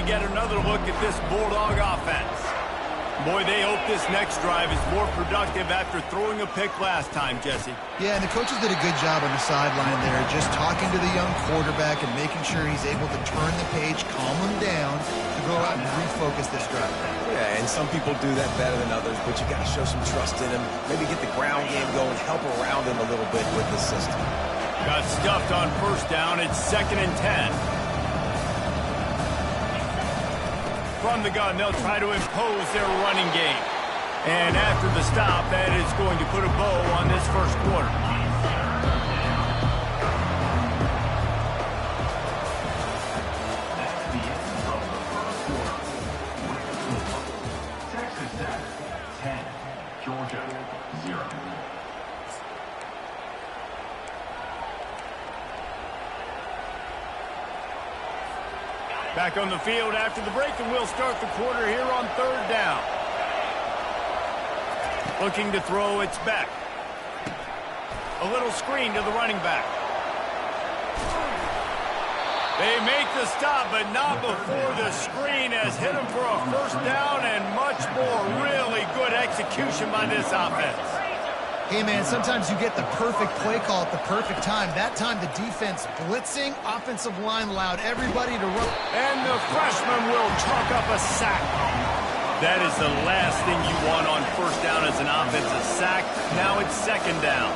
to get another look at this Bulldog offense. Boy, they hope this next drive is more productive after throwing a pick last time, Jesse. Yeah, and the coaches did a good job on the sideline there, just talking to the young quarterback and making sure he's able to turn the page, calm him down, to go out and refocus this drive. Yeah, and some people do that better than others, but you got to show some trust in him. Maybe get the ground game going, help around him a little bit with the system. Got stuffed on first down. It's 2nd and 10. From the gun, they'll try to impose their running game. And after the stop, that is going to put a bow on this first quarter. Texas Tech 10, Georgia 0. Back on the field after the break, and we'll start the quarter here on 3rd down. Looking to throw, it's Beck. A little screen to the running back. They make the stop, but not before the screen has hit him for a first down, and much more really good execution by this offense. Hey, man, sometimes you get the perfect play call at the perfect time. That time, the defense blitzing, offensive line allowed everybody to run. And the freshman will chalk up a sack. That is the last thing you want on first down as an offensive sack. Now it's 2nd down.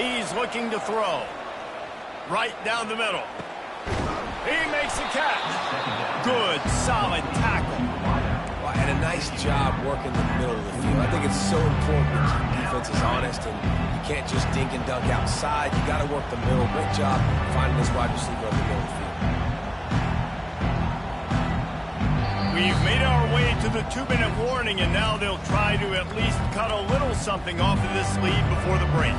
He's looking to throw. Right down the middle. He makes a catch. Good, solid tackle. Well, and a nice job working the middle of the field. I think it's so important to keep defenses honest, and you can't just dink and dunk outside. You got to work the middle. Great job finding this wide receiver on the middle of the field. We've made our way to the 2-minute warning, and now they'll try to at least cut a little something off of this lead before the break.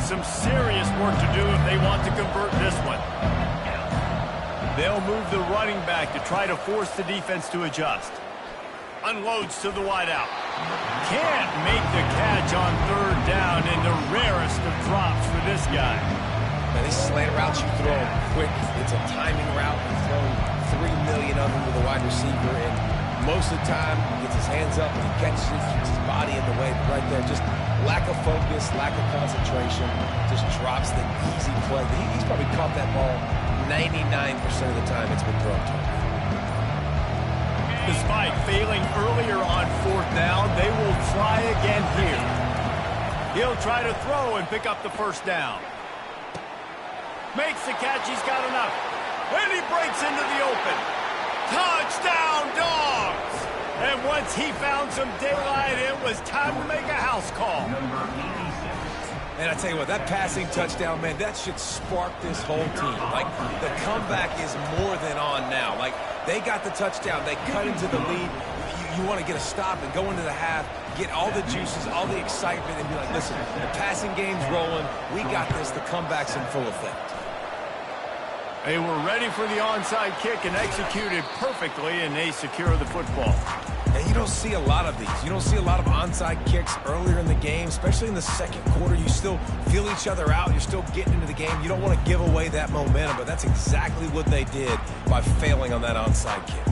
Some serious work to do if they want to convert this one. They'll move the running back to try to force the defense to adjust. Unloads to the wideout. Can't make the catch on 3rd down in the rarest of drops for this guy. Now, these slant routes you throw quick. It's a timing route. You throw 3 million of them to the wide receiver, and most of the time he gets his hands up and he catches it, keeps his body in the way. But right there, just lack of focus, lack of concentration, just drops the easy play. He's probably caught that ball 99% of the time it's been thrown to him. Despite failing earlier on 4th down, they will try again here. He'll try to throw and pick up the first down. Makes the catch, he's got enough. And he breaks into the open. Touchdown, Dogs! And once he found some daylight, it was time to make a house call. And I tell you what, that passing touchdown, man, that should spark this whole team. Like, the comeback is more than on now. Like, they got the touchdown. They cut into the lead. You want to get a stop and go into the half, get all the juices, all the excitement, and be like, listen, the passing game's rolling. We got this. The comeback's in full effect. They were ready for the onside kick and executed perfectly, and they secure the football. And you don't see a lot of these. You don't see a lot of onside kicks earlier in the game, especially in the 2nd quarter. You still feel each other out. You're still getting into the game. You don't want to give away that momentum, but that's exactly what they did by failing on that onside kick.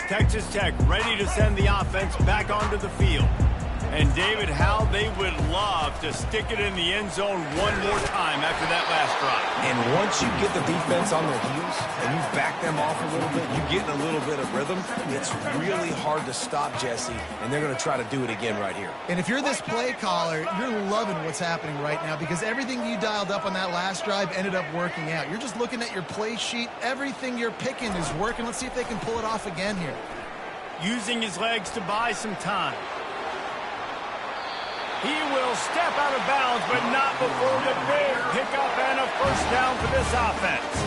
Texas Tech ready to send the offense back onto the field. And David, how they would love to stick it in the end zone one more time after that last drive. And once you get the defense on their heels and you back them off a little bit, you get in a little bit of rhythm, it's really hard to stop, Jesse, and they're going to try to do it again right here. And if you're this play caller, you're loving what's happening right now because everything you dialed up on that last drive ended up working out. You're just looking at your play sheet. Everything you're picking is working. Let's see if they can pull it off again here. Using his legs to buy some time. He will step out of bounds, but not before the big pickup and a first down for this offense.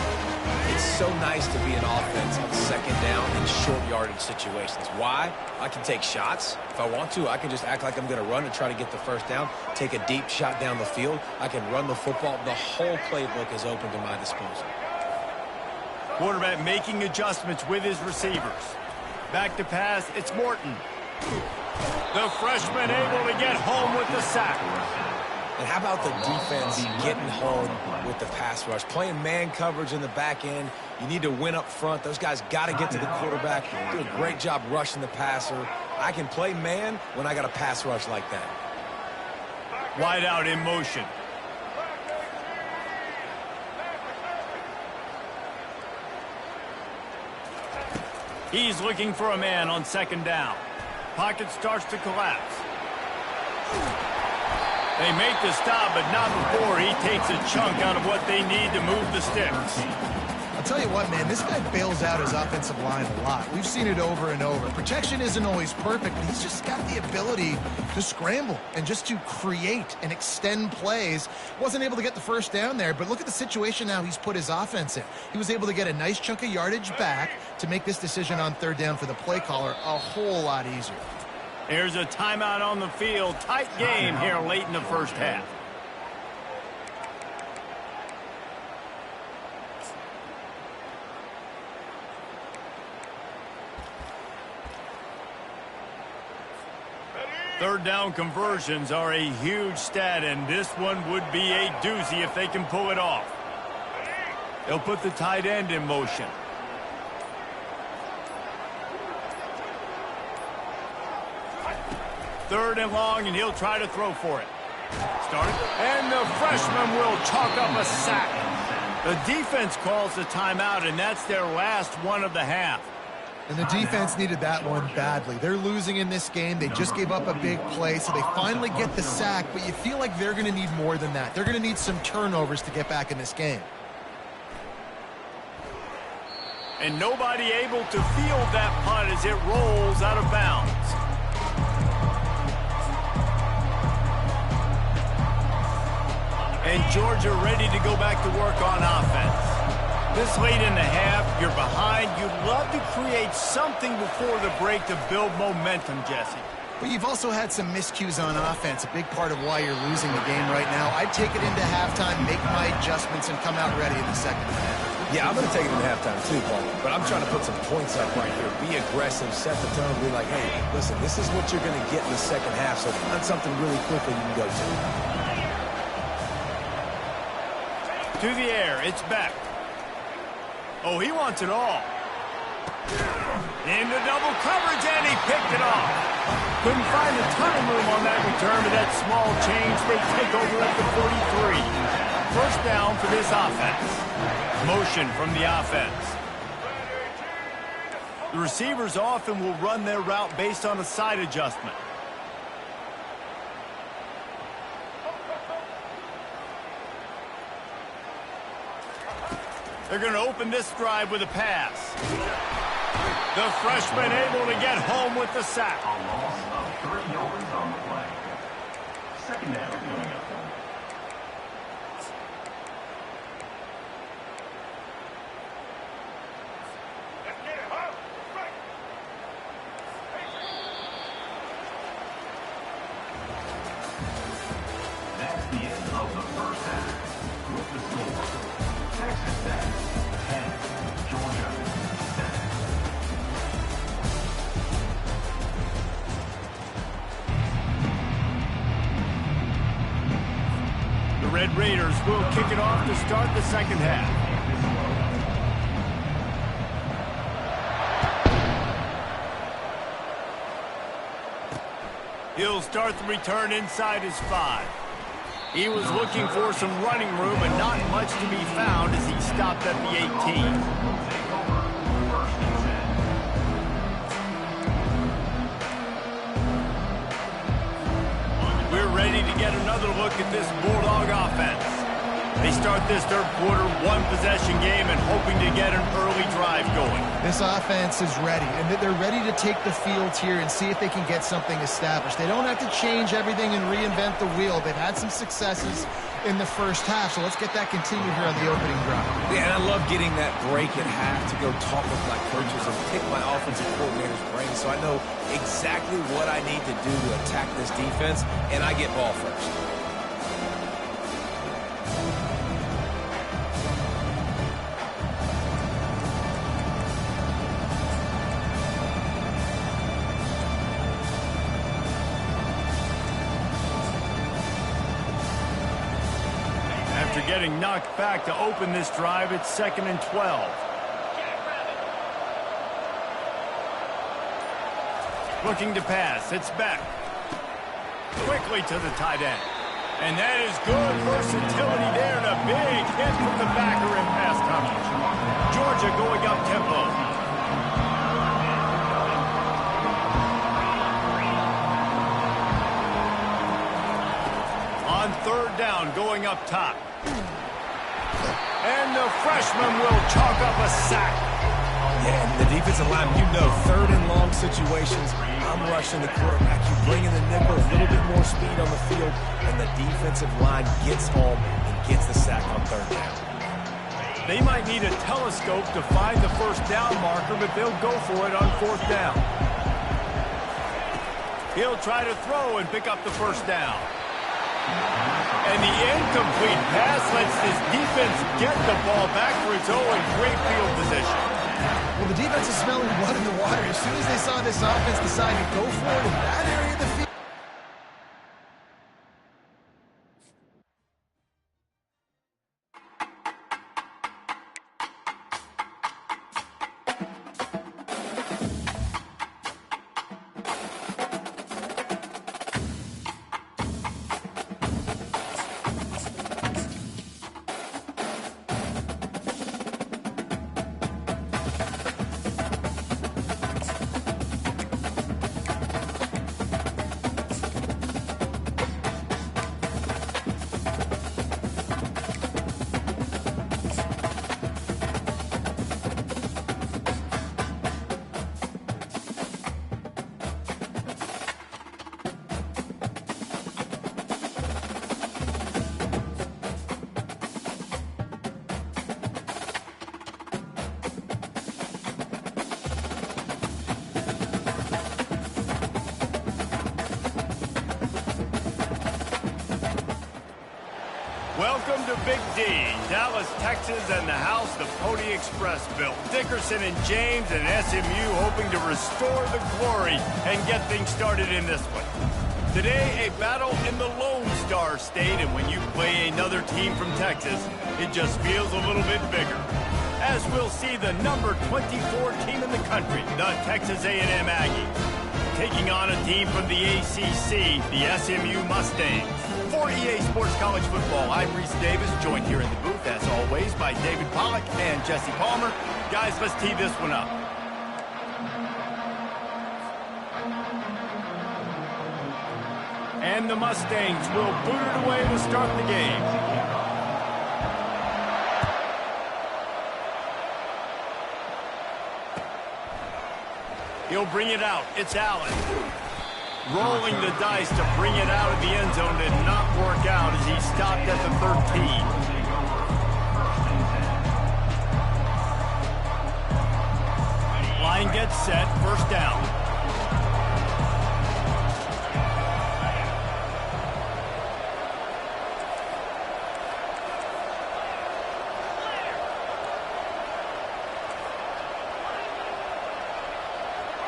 It's so nice to be an offense on second down in short yardage situations. Why? I can take shots. If I want to, I can just act like I'm going to run and try to get the first down, take a deep shot down the field. I can run the football. The whole playbook is open to my disposal. Quarterback making adjustments with his receivers. Back to pass, it's Morton. The freshman able to get home with the sack. And how about the defense getting home with the pass rush? Playing man coverage in the back end. You need to win up front. Those guys got to get to the quarterback. Do a great job rushing the passer. I can play man when I got a pass rush like that. Wide out in motion. He's looking for a man on second down. Pocket starts to collapse. They make the stop, but not before he takes a chunk out of what they need to move the sticks. I'll tell you what, man, this guy bails out his offensive line a lot. We've seen it over and over. Protection isn't always perfect, but he's just got the ability to scramble and just to create and extend plays. Wasn't able to get the first down there, but look at the situation now he's put his offense in. He was able to get a nice chunk of yardage back to make this decision on third down for the play caller a whole lot easier. Here's a timeout on the field. Tight game here late in the first half. Third down conversions are a huge stat, and this one would be a doozy if they can pull it off. They'll put the tight end in motion. Third and long, and he'll try to throw for it. Started, and the freshman will chalk up a sack. The defense calls the timeout, and that's their last one of the half. And the defense needed that one badly. They're losing in this game. They just gave up a big play, so they finally get the sack, but you feel like they're going to need more than that. They're going to need some turnovers to get back in this game. And nobody able to field that punt as it rolls out of bounds. And Georgia ready to go back to work on offense. This late in the half, you're behind. You'd love to create something before the break to build momentum, Jesse. But you've also had some miscues on offense, a big part of why you're losing the game right now. I'd take it into halftime, make my adjustments, and come out ready in the second half. Yeah, I'm going to take it into halftime too, Paul. But I'm trying to put some points up right here. Be aggressive, set the tone, be like, hey, listen, this is what you're going to get in the second half, so find something really quickly you can go to. To the air, it's Beck. Oh, he wants it all. Into double coverage, and he picked it off. Couldn't find a ton of room on that return, but that small change, they take over at the 43. First down for this offense. Motion from the offense. The receivers often will run their route based on a side adjustment. They're going to open this drive with a pass. The freshman able to get home with the sack. A loss of 3 yards on the play. Second down coming up. That's the end of the first half. With the score, Texas Tech 10, Georgia 7. The Red Raiders will kick it off to start the second half. He'll start the return inside his 5. He was looking for some running room, and not much to be found as he stopped at the 18. We're ready to get another look at this Bulldog offense. They start this third quarter one-possession game and hoping to get an early drive going. This offense is ready, and they're ready to take the field here and see if they can get something established. They don't have to change everything and reinvent the wheel. They've had some successes in the first half, so let's get that continued here on the opening drive. Yeah, and I love getting that break at half to go talk with my coaches and pick my offensive coordinator's brain so I know exactly what I need to do to attack this defense, and I get ball first. After getting knocked back to open this drive, it's 2nd and 12. Looking to pass, it's back. Quickly to the tight end. And that is good versatility there, and a big hit from the backer in pass coverage. Georgia going up tempo. On 3rd down, going up top. And the freshman will chalk up a sack. Yeah, and the defensive line, you know, 3rd and long situations, I'm rushing the quarterback. You bring in the nickel, a little bit more speed on the field, and the defensive line gets home and gets the sack on 3rd down. They might need a telescope to find the 1st down marker, but they'll go for it on 4th down. He'll try to throw and pick up the 1st down. And the incomplete pass lets this defense get the ball back for its own in great field position. Well, the defense is smelling blood in the water. As soon as they saw this offense decide to go for it in that area of the field. Welcome to Big D, Dallas, Texas, and the house the Pony Express built. Dickerson and James and SMU hoping to restore the glory and get things started in this one. Today, a battle in the Lone Star State, and when you play another team from Texas, it just feels a little bit bigger. As we'll see the number 24 team in the country, the Texas A&M Aggies, taking on a team from the ACC, the SMU Mustangs. For EA Sports College Football, I'm Reese Davis, joined here in the booth, as always, by David Pollack and Jesse Palmer. Guys, let's tee this one up. And the Mustangs will boot it away to start the game. He'll bring it out. It's Allen. Rolling the dice to bring it out of the end zone did not work out as he stopped at the 13. Line gets set, 1st down.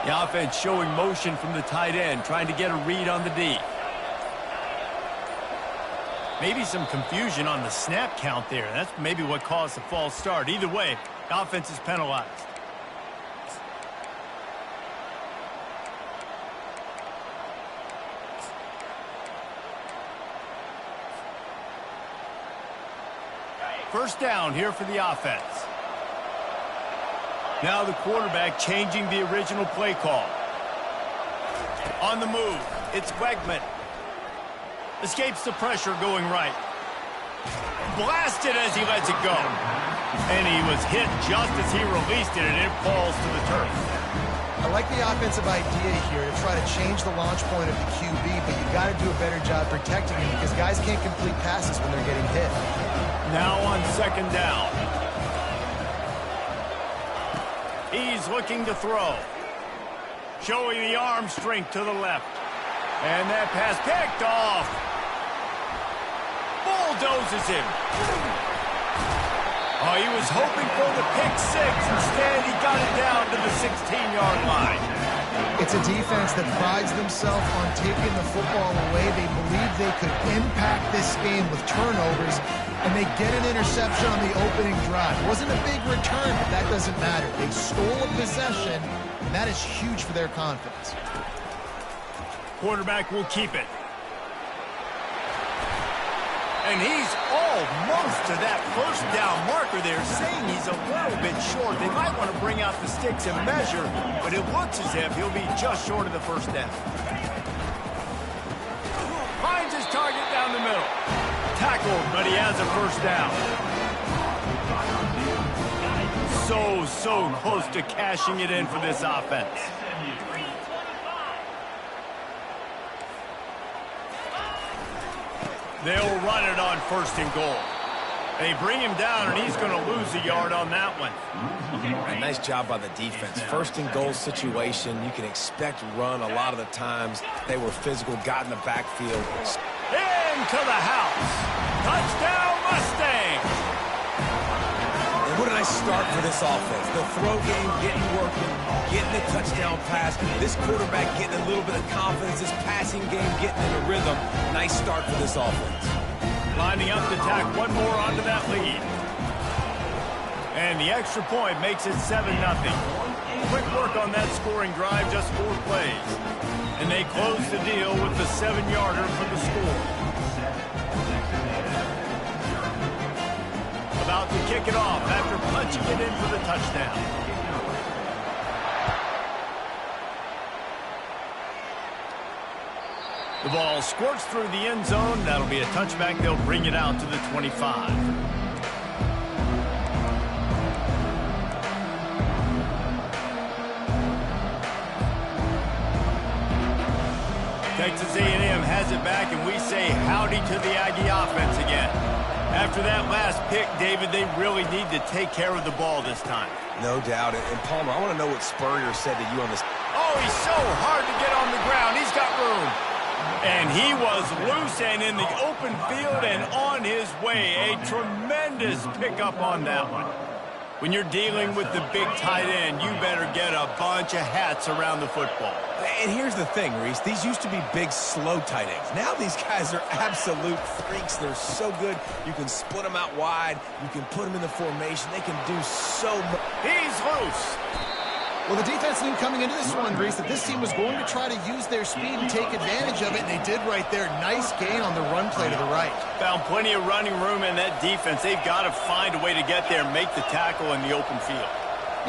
The offense showing motion from the tight end, trying to get a read on the D. Maybe some confusion on the snap count there. That's maybe what caused the false start. Either way, the offense is penalized. First down here for the offense. Now the quarterback changing the original play call. On the move, it's Wegman. Escapes the pressure going right. Blasted as he lets it go. And he was hit just as he released it, and it falls to the turf. I like the offensive idea here to try to change the launch point of the QB, but you got to do a better job protecting him because guys can't complete passes when they're getting hit. Now on second down. He's looking to throw. Showing the arm strength to the left. And that pass picked off. Bulldozes him. Oh, he was hoping for the pick six. Instead, he got it down to the 16-yard line. It's a defense that prides themselves on taking the football away. They believe they could impact this game with turnovers, and they get an interception on the opening drive. It wasn't a big return, but that doesn't matter. They stole a possession, and that is huge for their confidence. Quarterback will keep it. And he's almost to that first down marker there, saying he's a little bit short. They might want to bring out the sticks and measure, but it looks as if he'll be just short of the first down. Finds his target down the middle. Tackled, but he has a first down. So close to cashing it in for this offense. They'll run it on first and goal. They bring him down, and he's going to lose a yard on that one. A nice job by the defense. First and goal situation, you can expect run a lot of the times. They were physical, got in the backfield. Into the house. Touchdown, Mustang. And what a nice start for this offense. The throw game getting working, getting the touchdown pass. This quarterback getting a little bit of confidence. This passing game getting in a rhythm. Nice start for this offense. Lining up to tack one more onto that lead. And the extra point makes it 7-0. Quick work on that scoring drive, just 4 plays. And they close the deal with the 7-yarder for the score. About to kick it off after punching it in for the touchdown. The ball squirts through the end zone. That'll be a touchback. They'll bring it out to the 25. Texas A&M has it back, and we say howdy to the Aggie offense again. After that last pick, David, they really need to take care of the ball this time. No doubt. And Palmer, I want to know what Spurrier said to you on this. Oh, he's so hard to get on the ground. He's got room. And he was loose and in the open field and on his way. A tremendous pickup on that one. When you're dealing with the big tight end, you better get a bunch of hats around the football. And here's the thing, Reese. These used to be big, slow tight ends. Now these guys are absolute freaks. They're so good. You can split them out wide. You can put them in the formation. They can do so much. He's loose. Well, the defense knew coming into this one, Reese, that this team was going to try to use their speed and take advantage of it, and they did right there. Nice gain on the run play to the right. Found plenty of running room in that defense. They've got to find a way to get there and make the tackle in the open field.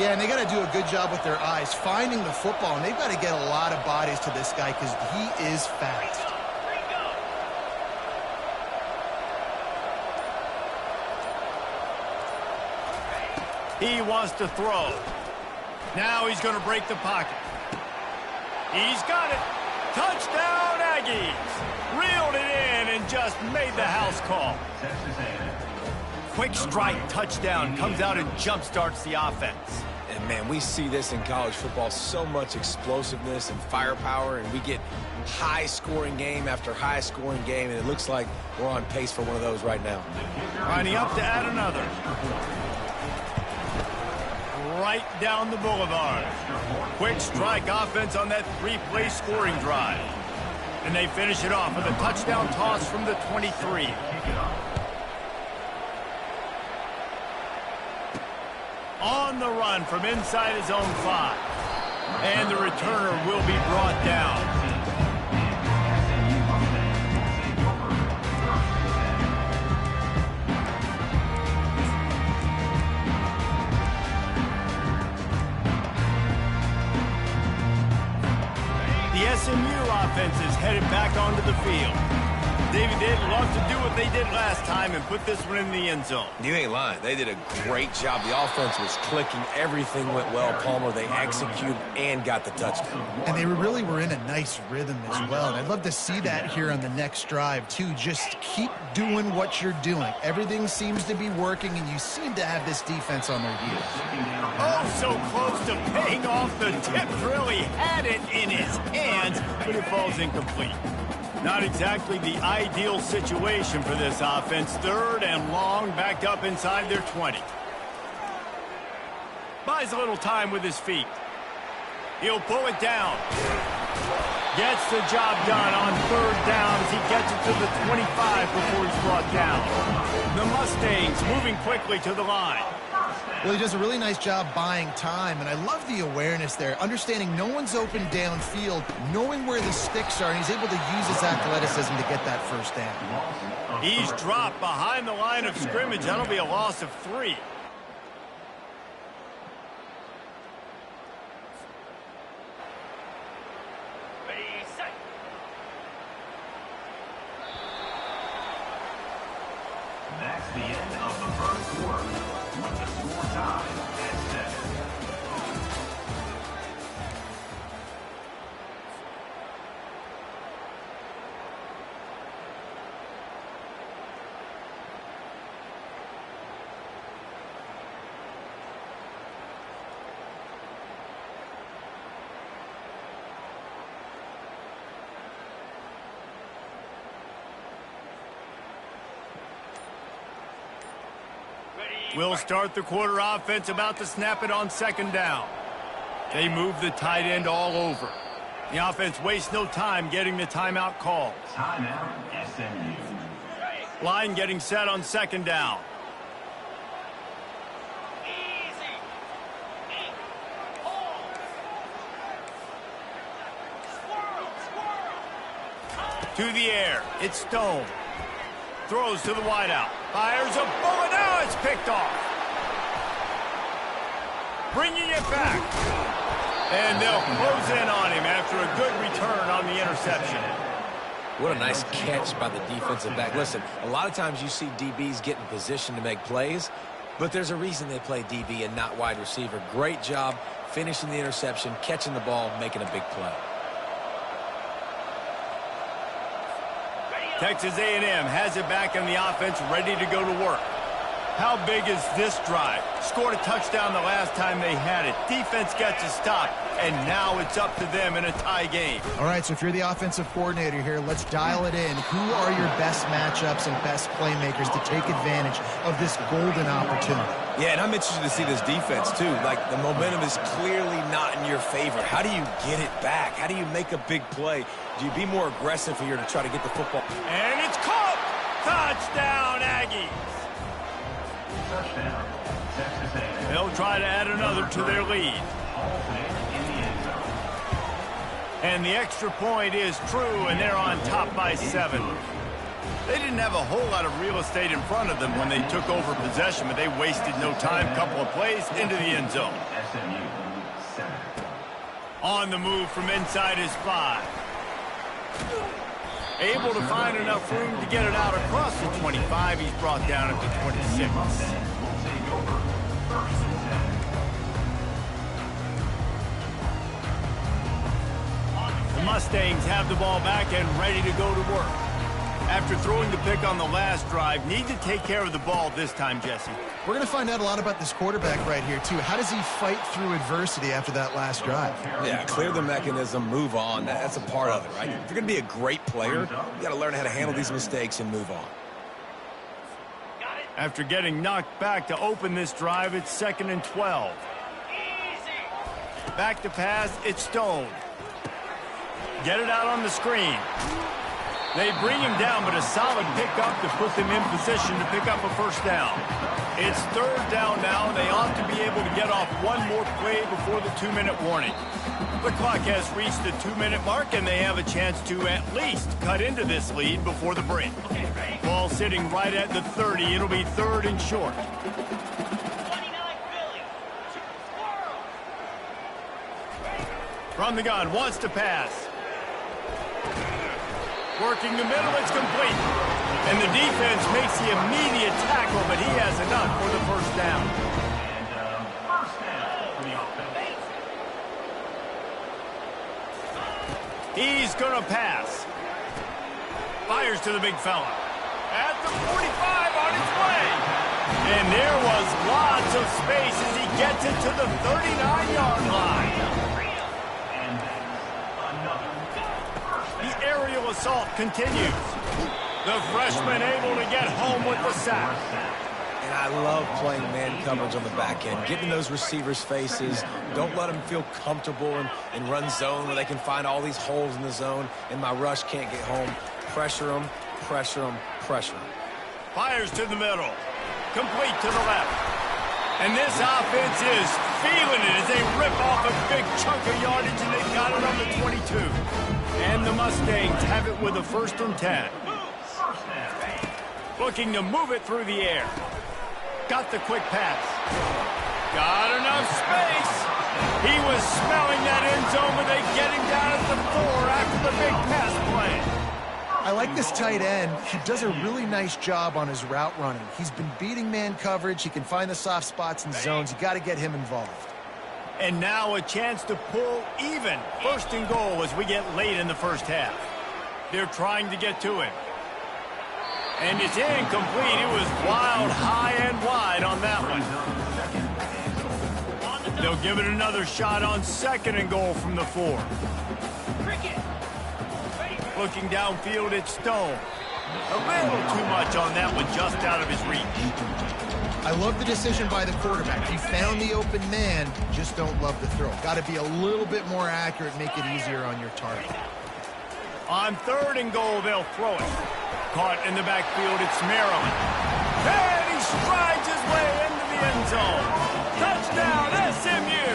Yeah, and they got to do a good job with their eyes, finding the football, and they've got to get a lot of bodies to this guy because he is fast. He wants to throw. Now he's going to break the pocket. He's got it. Touchdown, Aggies. Reeled it in and just made the house call. Quick strike touchdown. Comes out and jump-starts the offense. And, man, we see this in college football, so much explosiveness and firepower, and we get high-scoring game after high-scoring game, and it looks like we're on pace for one of those right now. Lining up to add another. Right down the boulevard. Quick strike offense on that 3-play scoring drive. And they finish it off with a touchdown toss from the 23. On the run from inside his own 5. And the returner will be brought down. The SMU offense is headed back onto the field. David, they'd love to do what they did last time and put this one in the end zone. You ain't lying. They did a great job. The offense was clicking. Everything went well, Palmer. They executed and got the touchdown. And they really were in a nice rhythm as well. And I'd love to see that here on the next drive, too. Just keep doing what you're doing. Everything seems to be working, and you seem to have this defense on their heels. Oh, so close to paying off. The tip really had it in his hands, but it falls incomplete. Not exactly the ideal situation for this offense. 3rd and long, backed up inside their 20. Buys a little time with his feet. He'll pull it down. Gets the job done on 3rd down as he gets it to the 25 before he's brought down. The Mustangs moving quickly to the line. Well, he does a really nice job buying time, and I love the awareness there, understanding no one's open downfield, knowing where the sticks are, and he's able to use his athleticism to get that 1st down. He's dropped behind the line of scrimmage. That'll be a loss of 3. That's the end of the first quarter, with the score tied at 7. Will start the quarter offense, about to snap it on 2nd down. They move the tight end all over. The offense wastes no time getting the timeout called. Timeout, SMU. Line getting set on 2nd down. To the air, it's Stone. Throws to the wideout. Fires a bullet. Now it's picked off. Bringing it back. And they'll close in on him after a good return on the interception. What a nice catch by the defensive back. Listen, a lot of times you see DBs get in position to make plays, but there's a reason they play DB and not wide receiver. Great job finishing the interception, catching the ball, making a big play. Texas A&M has it back in the offense, ready to go to work. How big is this drive? Scored a touchdown the last time they had it. Defense gets a stop, and now it's up to them in a tie game. All right, so if you're the offensive coordinator here, let's dial it in. Who are your best matchups and best playmakers to take advantage of this golden opportunity? Yeah, and I'm interested to see this defense, too. Like, the momentum is clearly not in your favor. How do you get it back? How do you make a big play? Do you be more aggressive here to try to get the football? And it's caught! Touchdown, Aggies! Touchdown, Texas A&M. They'll try to add another to their lead. In the end zone. And the extra point is true, and they're on top by 7. They didn't have a whole lot of real estate in front of them when they took over possession, but they wasted no time. Couple of plays into the end zone. SMU, 7. On the move from inside his 5. Able to find enough room to get it out across the 25. He's brought down at the 26. Will take over 1st and 10. The Mustangs have the ball back and ready to go to work. After throwing the pick on the last drive, need to take care of the ball this time, Jesse. We're going to find out a lot about this quarterback right here, too. How does he fight through adversity after that last drive? Yeah, clear the mechanism, move on. That's a part of it, right? If you're going to be a great player, you got to learn how to handle these mistakes and move on. After getting knocked back to open this drive, it's 2nd and 12. Back to pass, it's Stone. Get it out on the screen. They bring him down, but a solid pickup to put them in position to pick up a 1st down. It's 3rd down now, and they ought to be able to get off one more play before the 2-minute warning. The clock has reached the 2-minute mark, and they have a chance to at least cut into this lead before the break. Ball sitting right at the 30. It'll be 3rd and short. From the gun, wants to pass. Working the middle, it's complete. And the defense makes the immediate tackle, but he has enough for the first down. And first down for the offense. He's going to pass. Fires to the big fella. At the 45 on his way. And there was lots of space as he gets it to the 39-yard line. And that's another first down. The aerial assault continues. The freshman able to get home with the sack. And I love playing man coverage on the back end, getting those receivers' faces. Don't let them feel comfortable in run zone where they can find all these holes in the zone and my rush can't get home. Pressure them, pressure them, pressure them. Fires to the middle. Complete to the left. And this offense is feeling it as they rip off a big chunk of yardage, and they've got it on the 22. And the Mustangs have it with a 1st and 10. Looking to move it through the air. Got the quick pass. Got enough space. He was smelling that end zone, but they get him down at the 4 after the big pass play. I like this tight end. He does a really nice job on his route running. He's been beating man coverage. He can find the soft spots and zones. You got to get him involved. And now a chance to pull even. 1st and goal as we get late in the first half. They're trying to get to him. And it's incomplete. It was wild, high and wide on that one. They'll give it another shot on 2nd and goal from the 4. Looking downfield at Stone. A little too much on that one, just out of his reach. I love the decision by the quarterback. He found the open man, just don't love the throw. Got to be a little bit more accurate, make it easier on your target. On 3rd and goal, they'll throw it. Caught in the backfield, it's Maryland. And he strides his way into the end zone. Touchdown, SMU!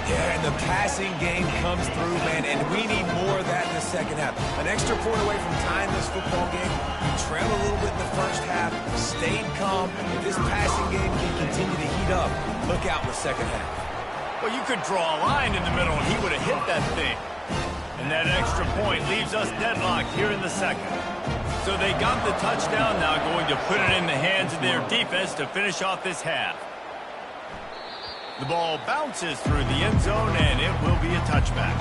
Yeah, and the passing game comes through, man, and we need more of that in the second half. An extra point away from tying this football game. You trailed a little bit in the first half, stayed calm. If this passing game can continue to heat up, look out in the second half. Well, you could draw a line in the middle, and he would have hit that thing. And that extra point leaves us deadlocked here in the second. So they got the touchdown, now going to put it in the hands of their defense to finish off this half. The ball bounces through the end zone, and it will be a touchback.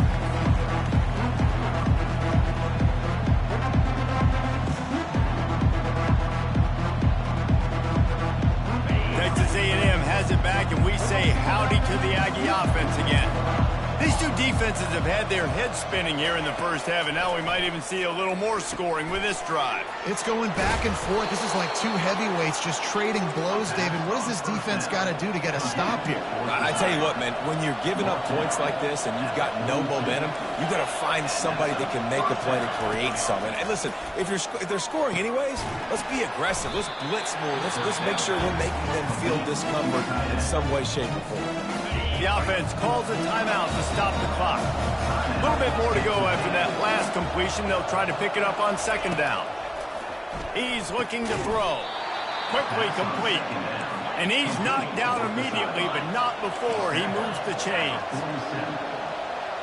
Texas A&M has it back, and we say howdy to the Aggie offense again. These two defenses have had their heads spinning here in the first half, and now we might even see a little more scoring with this drive. It's going back and forth. This is like two heavyweights just trading blows, David. What does this defense got to do to get a stop here? I tell you what, man, when you're giving up points like this and you've got no momentum, you got to find somebody that can make a play to create something. And listen, if they're scoring anyways, let's be aggressive. Let's blitz more. Let's make sure we're making them feel discomfort in some way, shape, or form. The offense calls a timeout to stop the clock. A little bit more to go after that last completion. They'll try to pick it up on 2nd down. He's looking to throw. Quickly complete. And he's knocked down immediately, but not before he moves the chains.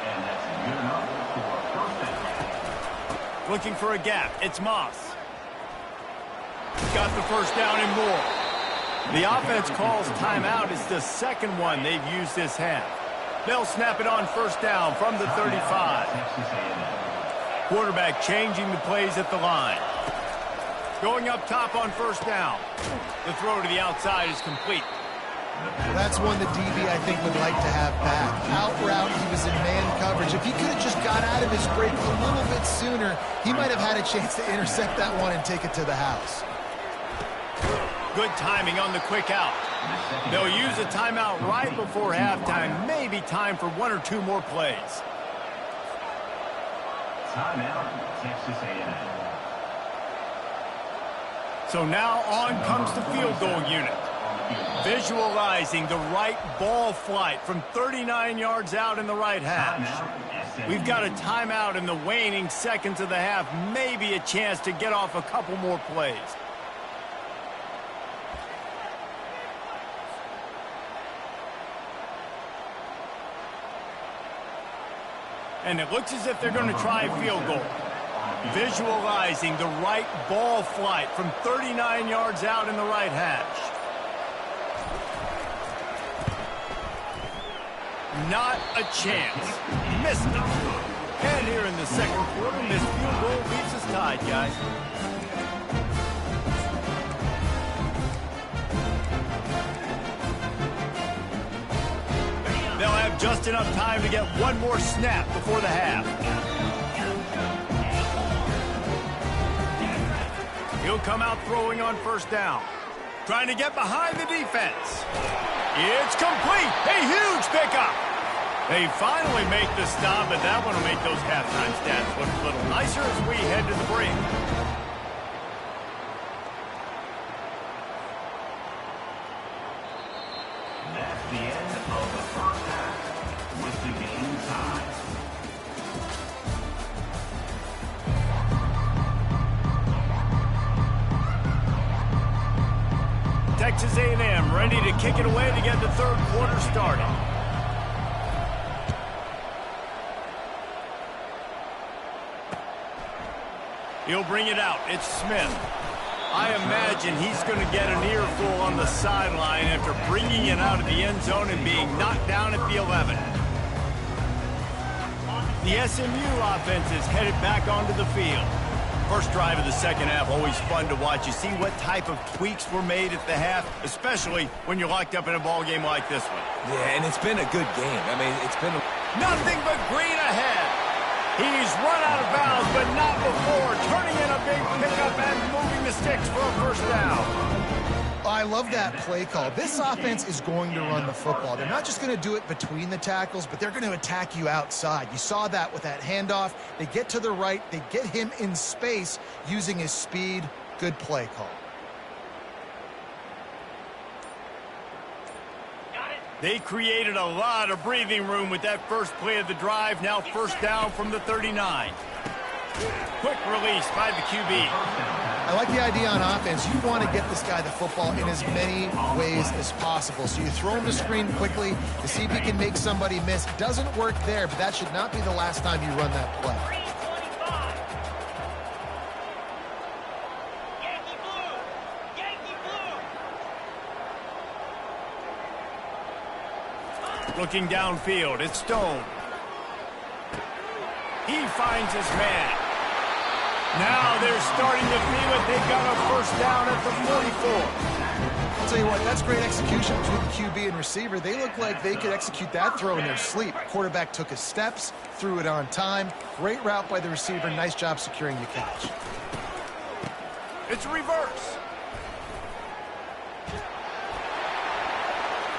And that's good enough for first down. Looking for a gap. It's Moss. Got the first down and more. The offense calls timeout. It's the 2nd one they've used this half. They'll snap it on 1st down from the 35. Quarterback changing the plays at the line. Going up top on 1st down. The throw to the outside is complete. That's one the DB, I think, would like to have back. Out route, he was in man coverage. If he could have just got out of his break a little bit sooner, he might have had a chance to intercept that one and take it to the house. Good timing on the quick out. They'll use a timeout right before halftime. Maybe time for 1 or 2 more plays. Timeout, Texas A&M. So now on comes the field goal unit. Visualizing the right ball flight from 39 yards out in the right hash. We've got a timeout in the waning seconds of the half. Maybe a chance to get off a couple more plays. And it looks as if they're going to try a field goal. Visualizing the right ball flight from 39 yards out in the right hash. Not a chance. Missed it. And here in the second quarter, missed field goal leaves us tied, guys. They'll have just enough time to get one more snap before the half. He'll come out throwing on first down. Trying to get behind the defense. It's complete. A huge pickup. They finally make the stop, but that one will make those halftime stats look a little nicer as we head to the break. That's the end of the first half with the game tied. Texas A&M ready to kick it away to get the third quarter started. He'll bring it out. It's Smith. I imagine he's going to get an earful on the sideline after bringing it out of the end zone and being knocked down at the 11. The SMU offense is headed back onto the field. First drive of the second half, always fun to watch. You see what type of tweaks were made at the half, especially when you're locked up in a ball game like this one. Yeah, and it's been a good game. I mean, it's been nothing but green ahead. He's run out of bounds, but not before turning in a big pickup and moving the sticks for a first down. I love that play call. This offense is going to run the football. They're not just going to do it between the tackles, but they're going to attack you outside. You saw that with that handoff. They get to the right. They get him in space using his speed. Good play call. They created a lot of breathing room with that first play of the drive. Now first down from the 39. Quick release by the QB. I like the idea on offense. You want to get this guy the football in as many ways as possible. So you throw him the screen quickly to see if he can make somebody miss. Doesn't work there, but that should not be the last time you run that play. Looking downfield, it's Stone. He finds his man. Now they're starting to feel it. They've got a first down at the 44. I'll tell you what, that's great execution between the QB and receiver. They look like they could execute that throw in their sleep. Quarterback took his steps, threw it on time. Great route by the receiver. Nice job securing the catch. It's reverse.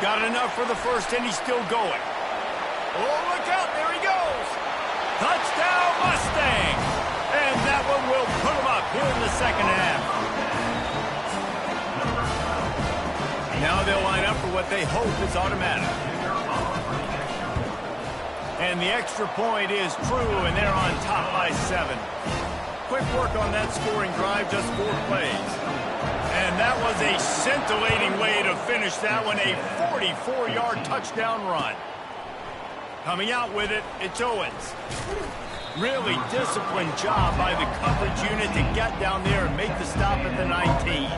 Got enough for the first, and he's still going. Oh, look out. There he goes. Touchdown, Mustang. And that one will put him up here in the second half. Now they'll line up for what they hope is automatic. And the extra point is true, and they're on top by 7. Quick work on that scoring drive, just 4 plays. And that was a scintillating way to finish that one, a 44-yard touchdown run. Coming out with it, it's Owens. Really disciplined job by the coverage unit to get down there and make the stop at the 19.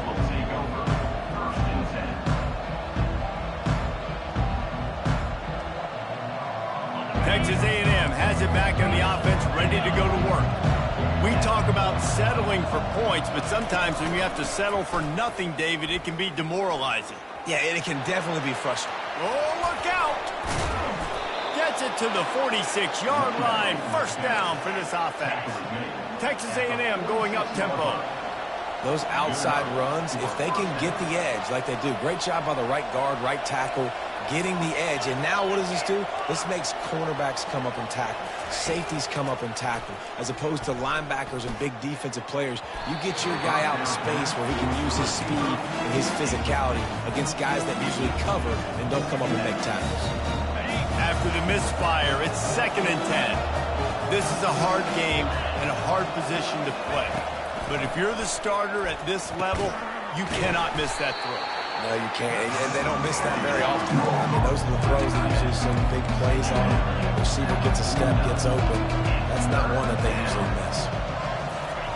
Texas A&M has it back on the offense, ready to go to work. We talk about settling for points, but sometimes when you have to settle for nothing, David, it can be demoralizing. Yeah, and it can definitely be frustrating. Oh, look out! Gets it to the 46-yard line. First down for this offense. Texas A&M going up tempo. Those outside runs, if they can get the edge like they do, great job by the right guard, right tackle, getting the edge. And now what does this do? This makes cornerbacks come up and tackle. Safeties come up and tackle. As opposed to linebackers and big defensive players, you get your guy out in space where he can use his speed and his physicality against guys that usually cover and don't come up and make tackles. After the misfire, it's 2nd and 10. This is a hard game and a hard position to play. But if you're the starter at this level, you cannot miss that throw. No, you can't. And they don't miss that very often. I mean, those are the throws that usually some big plays on. The receiver gets a step, gets open. That's not one that they usually miss.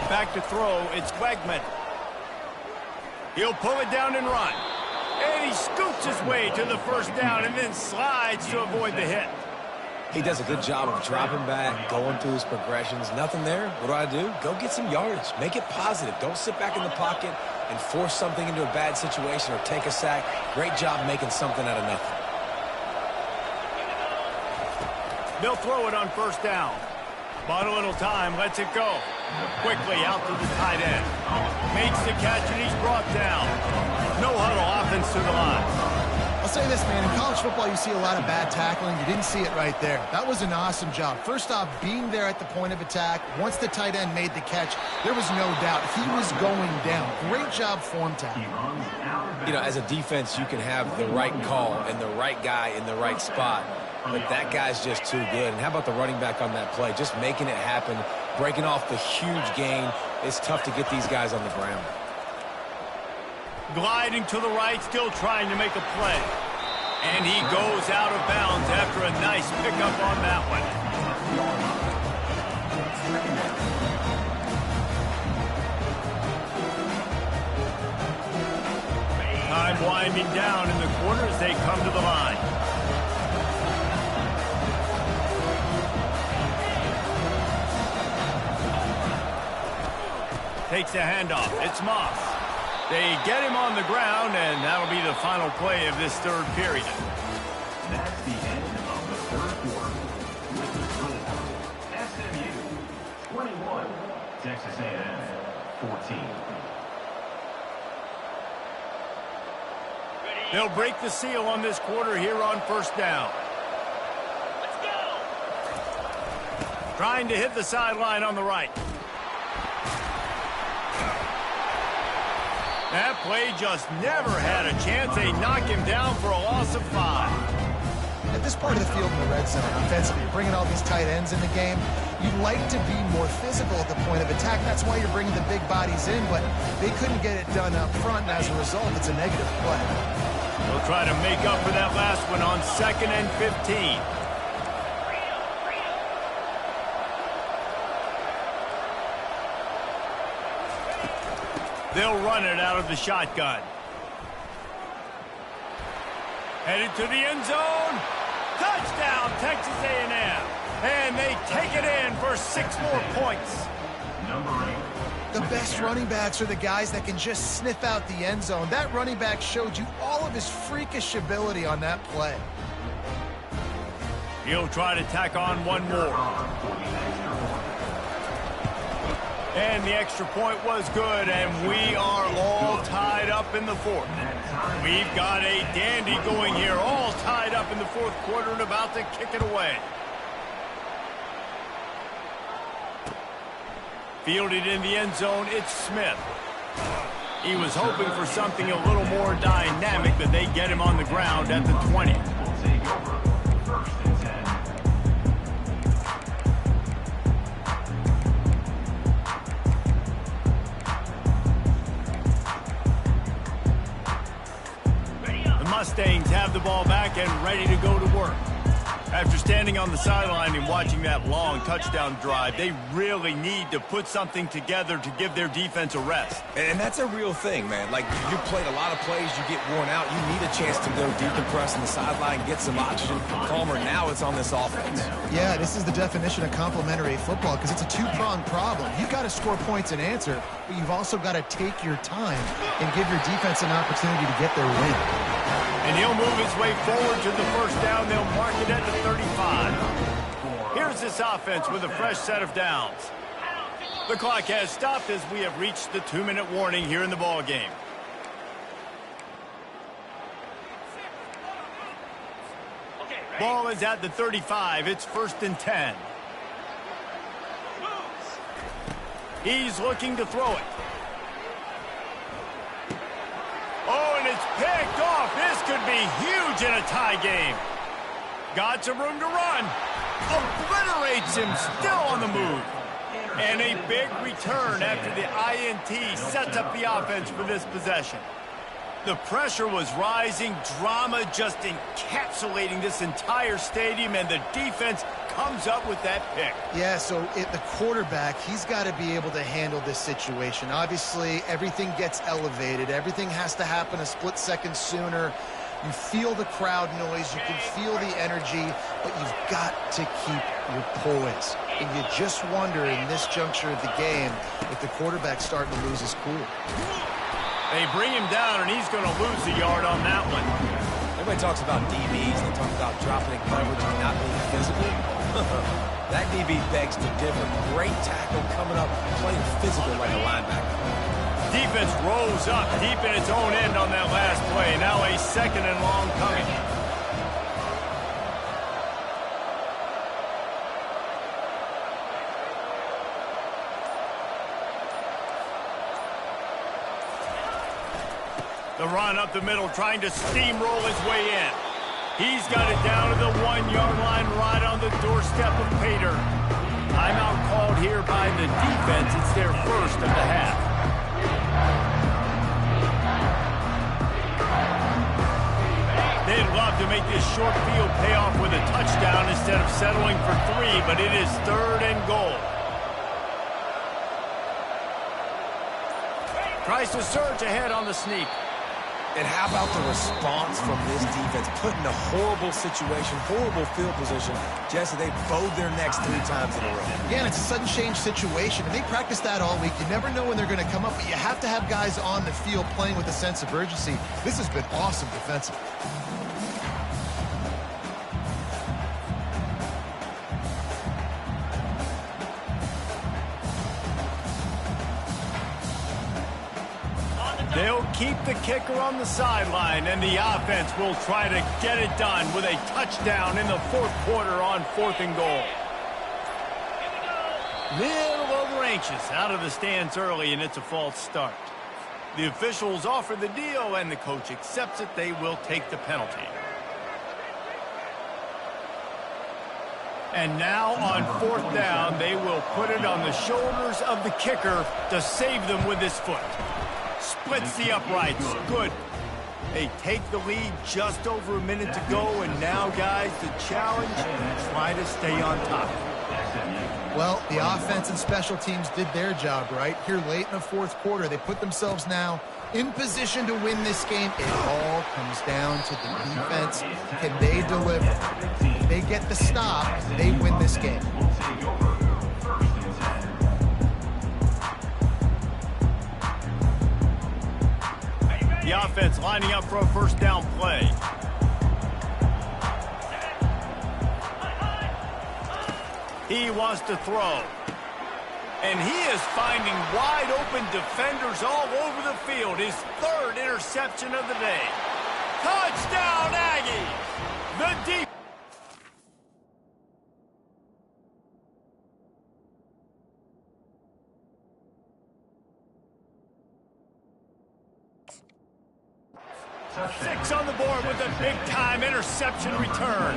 Back to throw, it's Wegman. He'll pull it down and run. And he scoots his way to the first down and then slides to avoid the hit. He does a good job of dropping back, going through his progressions. Nothing there. What do? Go get some yardage. Make it positive. Don't sit back in the pocket and force something into a bad situation or take a sack. Great job making something out of nothing. They'll throw it on first down. Bought a little time, lets it go. Quickly out to the tight end. Makes the catch and he's brought down. No huddle offense to the line. I'll say this, man, in college football you see a lot of bad tackling. You didn't see it right there. That was an awesome job. First off, being there at the point of attack. Once the tight end made the catch, there was no doubt he was going down. Great job form tackle. You know, as a defense, you can have the right call and the right guy in the right spot. But that guy's just too good. And how about the running back on that play? Just making it happen, breaking off the huge gain. It's tough to get these guys on the ground. Gliding to the right, still trying to make a play. And he goes out of bounds after a nice pickup on that one. Time winding down in the corner as they come to the line. Takes a handoff. It's Moss. They get him on the ground, and that'll be the final play of this third period. That's the end of the third quarter. With the score, SMU 21, Texas A&M 14. They'll break the seal on this quarter here on first down. Let's go! Trying to hit the sideline on the right. That play just never had a chance. They knock him down for a loss of 5. At this part of the field in the red zone, offensively, you're bringing all these tight ends in the game. You'd like to be more physical at the point of attack. That's why you're bringing the big bodies in, but they couldn't get it done up front, and as a result, it's a negative play. They'll try to make up for that last one on 2nd and 15. They'll run it out of the shotgun. Headed to the end zone. Touchdown, Texas A&M. And they take it in for 6 more points. Number 8. The best running backs are the guys that can just sniff out the end zone. That running back showed you all of his freakish ability on that play. He'll try to tack on one more. And the extra point was good, and we are all tied up in the fourth. We've got a dandy going here, all tied up in the fourth quarter and about to kick it away. Fielded in the end zone, it's Smith. He was hoping for something a little more dynamic, but they get him on the ground at the 20. Will take over. 1st and 10. Mustangs have the ball back and ready to go to work. After standing on the sideline and watching that long touchdown drive, they really need to put something together to give their defense a rest. And that's a real thing, man. Like, you played a lot of plays, you get worn out, you need a chance to go decompress on the sideline, get some oxygen, calmer. Now it's on this offense. Yeah, this is the definition of complementary football because it's a two-pronged problem. You've got to score points and answer, but you've also got to take your time and give your defense an opportunity to get their win. And he'll move his way forward to the first down. They'll mark it at the 35. Here's this offense with a fresh set of downs. The clock has stopped as we have reached the 2-minute warning here in the ball game. Ball is at the 35. It's 1st and 10. He's looking to throw it. Oh, and it's picked off. This could be huge in a tie game. Got some room to run. Obliterates him, still on the move. And a big return after the INT sets up the offense for this possession. The pressure was rising, drama just encapsulating this entire stadium, and the defense comes up with that pick. Yeah, so the quarterback, he's got to be able to handle this situation. Obviously, everything gets elevated. Everything has to happen a split second sooner. You feel the crowd noise. You can feel the energy, but you've got to keep your poise. And you just wonder in this juncture of the game if the quarterback's starting to lose his cool. They bring him down, and he's going to lose a yard on that one. Everybody talks about DBs. They talk about dropping in coverage and not being physical. That DB begs to differ. Great tackle coming up, playing physical like a linebacker. Defense rose up deep in its own end on that last play. Now a 2nd and long coming. The run up the middle, trying to steamroll his way in. He's got it down to the 1-yard line, right on the doorstep of Pater. Timeout called here by the defense. It's their first of the half. They'd love to make this short field pay off with a touchdown instead of settling for 3, but it is 3rd and goal. Tries to surge ahead on the sneak. And how about the response from this defense? Put in a horrible situation, horrible field position. Jesse, they bowed their necks 3 times in a row. Again, it's a sudden change situation, and they practice that all week. You never know when they're going to come up, but you have to have guys on the field playing with a sense of urgency. This has been awesome defensively. They'll keep the kicker on the sideline, and the offense will try to get it done with a touchdown in the 4th quarter on 4th and goal. Little over anxious out of the stands early, and it's a false start. The officials offer the deal, and the coach accepts it. They will take the penalty. And now on 4th down, they will put it on the shoulders of the kicker to save them with his foot. Splits the uprights. Good. They take the lead just over a minute to go, and now, guys, the challenge, try to stay on top. Well, the offense and special teams did their job, right? Here late in the 4th quarter, they put themselves now in position to win this game. It all comes down to the defense. Can they deliver? If they get the stop, they win this game. The offense lining up for a 1st down play. He wants to throw. And he is finding wide open defenders all over the field. His 3rd interception of the day. Touchdown, Aggies! The deep. Six on the board with a big-time interception return.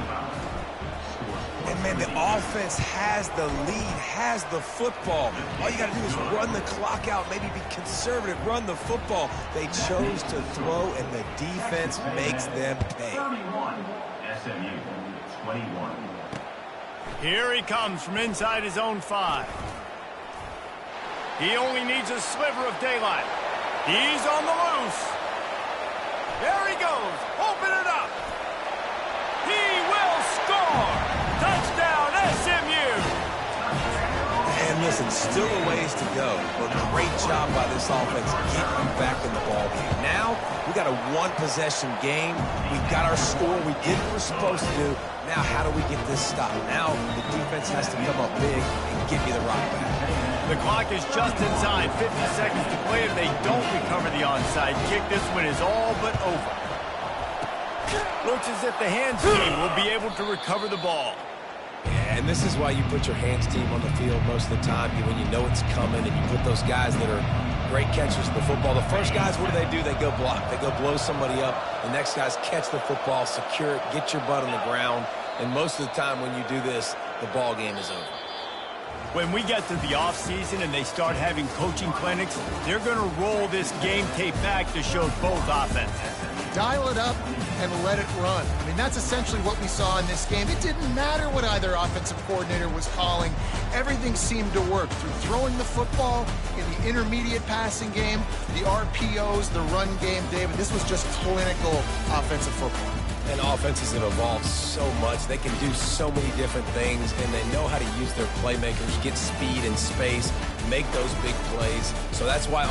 And, man, the offense has the lead, has the football. All you got to do is run the clock out, maybe be conservative, run the football. They chose to throw, and the defense makes them pay. 31, SMU, 21. Here he comes from inside his own 5. He only needs a sliver of daylight. He's on the loose. There he goes. Open it up. He will score. Touchdown, SMU. And listen, still a ways to go, but great job by this offense getting you back in the ballgame. Now, we got a 1-possession game. We've got our score. We did what we're supposed to do. Now, how do we get this stopped? Now, the defense has to come up big and give you the rock back. The clock is just inside. 50 seconds to play. If they don't recover the onside kick, this one is all but over. Looks as if the hands team will be able to recover the ball. Yeah, and this is why you put your hands team on the field most of the time when you know it's coming, and you put those guys that are great catchers of the football. The first guys, what do? They go block. They go blow somebody up. The next guys catch the football, secure it, get your butt on the ground. And most of the time when you do this, the ball game is over. When we get to the offseason and they start having coaching clinics, they're going to roll this game tape back to show both offenses. Dial it up and let it run. I mean, that's essentially what we saw in this game. It didn't matter what either offensive coordinator was calling. Everything seemed to work through throwing the football, in the intermediate passing game, the RPOs, the run game. David, this was just clinical offensive football. And offenses have evolved so much. They can do so many different things, and they know how to use their playmakers, get speed and space, make those big plays. So that's why